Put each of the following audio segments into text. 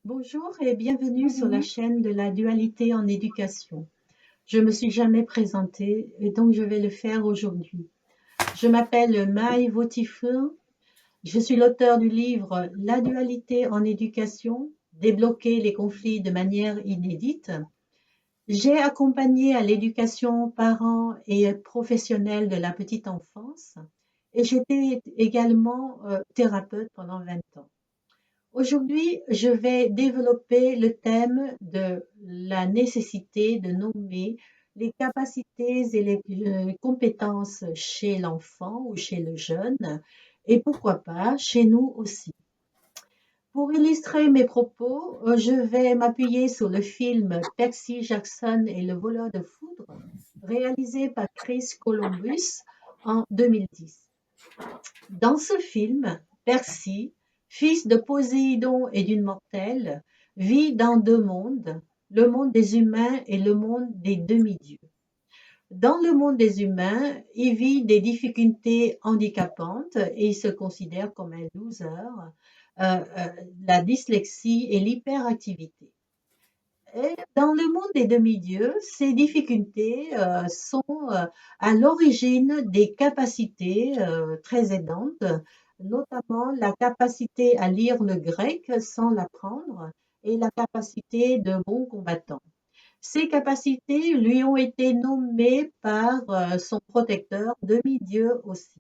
Bonjour et bienvenue sur la Mhm. chaîne de la dualité en éducation. Je me suis jamais présentée et donc je vais le faire aujourd'hui. Je m'appelle Maï Votifun. Je suis l'auteur du livre La dualité en éducation, débloquer les conflits de manière inédite. J'ai accompagné à l'éducation parents et professionnels de la petite enfance et j'étais également thérapeute pendant 20 ans. Aujourd'hui, je vais développer le thème de la nécessité de nommer les capacités et les compétences chez l'enfant ou chez le jeune, et pourquoi pas chez nous aussi. Pour illustrer mes propos, je vais m'appuyer sur le film Percy Jackson et le voleur de foudre, réalisé par Chris Columbus en 2010. Dans ce film, Percy, fils de Poséidon et d'une mortelle, vit dans deux mondes, le monde des humains et le monde des demi-dieux. Dans le monde des humains, il vit des difficultés handicapantes et il se considère comme un loser, la dyslexie et l'hyperactivité. Et dans le monde des demi-dieux, ces difficultés sont à l'origine des capacités très aidantes, notamment la capacité à lire le grec sans l'apprendre et la capacité de bon combattant. Ces capacités lui ont été nommées par son protecteur, demi-dieu aussi.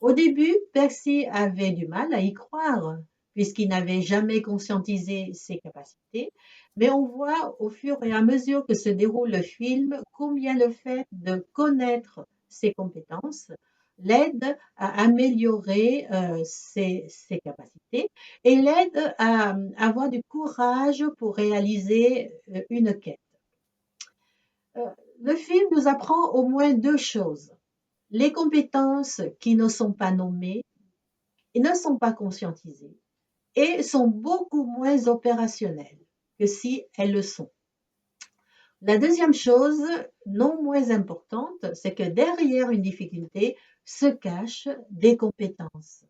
Au début, Percy avait du mal à y croire, puisqu'il n'avait jamais conscientisé ses capacités, mais on voit au fur et à mesure que se déroule le film combien le fait de connaître ses compétences l'aide à améliorer ses capacités et l'aide à avoir du courage pour réaliser une quête. Euh, le film nous apprend au moins deux choses. Les compétences qui ne sont pas nommées et ne sont pas conscientisées et sont beaucoup moins opérationnelles que si elles le sont. La deuxième chose, non moins importante, c'est que derrière une difficulté se cachent des compétences.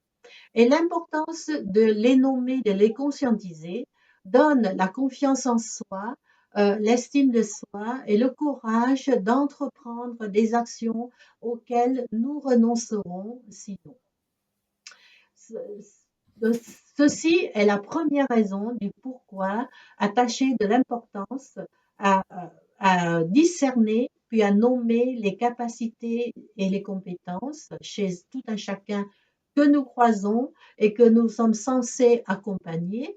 Et l'importance de les nommer, de les conscientiser, donne la confiance en soi, l'estime de soi et le courage d'entreprendre des actions auxquelles nous renoncerons sinon. Ceci est la première raison du pourquoi attacher de l'importance à, à discerner puis à nommer les capacités et les compétences chez tout un chacun que nous croisons et que nous sommes censés accompagner,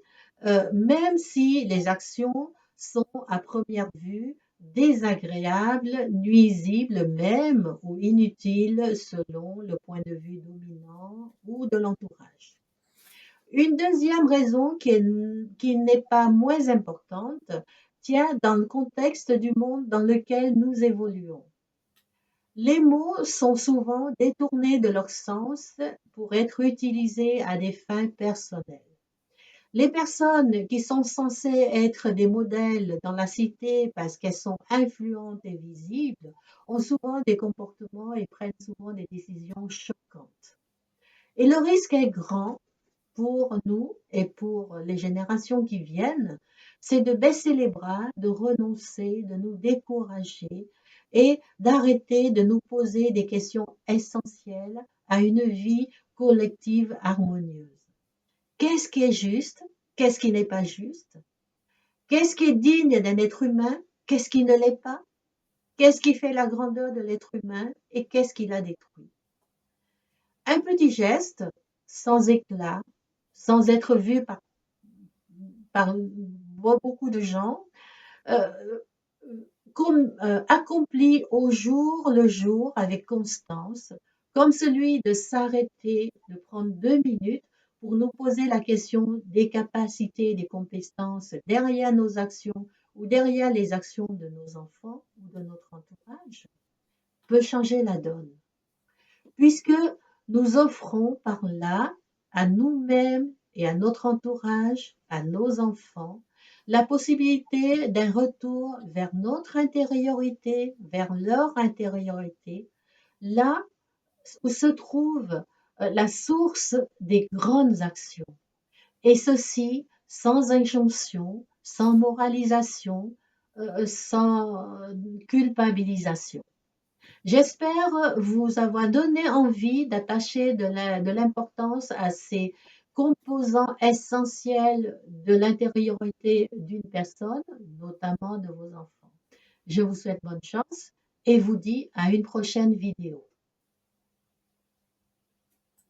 même si les actions sont à première vue désagréables, nuisibles même ou inutiles selon le point de vue dominant ou de l'entourage. Une deuxième raison qui n'est pas moins importante tient dans le contexte du monde dans lequel nous évoluons. Les mots sont souvent détournés de leur sens pour être utilisés à des fins personnelles. Les personnes qui sont censées être des modèles dans la cité parce qu'elles sont influentes et visibles ont souvent des comportements et prennent souvent des décisions choquantes. Et le risque est grand pour nous et pour les générations qui viennent, c'est de baisser les bras, de renoncer, de nous décourager et d'arrêter de nous poser des questions essentielles à une vie collective harmonieuse. Qu'est-ce qui est juste? Qu'est-ce qui n'est pas juste? Qu'est-ce qui est digne d'un être humain? Qu'est-ce qui ne l'est pas? Qu'est-ce qui fait la grandeur de l'être humain et qu'est-ce qui l'a détruit? Un petit geste, sans éclat, sans être vu par beaucoup de gens, euh, accompli au jour le jour avec constance, comme celui de s'arrêter, de prendre 2 minutes pour nous poser la question des capacités, des compétences derrière nos actions ou derrière les actions de nos enfants ou de notre entourage, peut changer la donne, puisque nous offrons par là à nous-mêmes et à notre entourage, à nos enfants, la possibilité d'un retour vers notre intériorité, vers leur intériorité, là où se trouve la source des grandes actions. Et ceci sans injonction, sans moralisation, sans culpabilisation. J'espère vous avoir donné envie d'attacher de l'importance à ces composants essentiels de l'intériorité d'une personne, notamment de vos enfants. Je vous souhaite bonne chance et vous dis à une prochaine vidéo.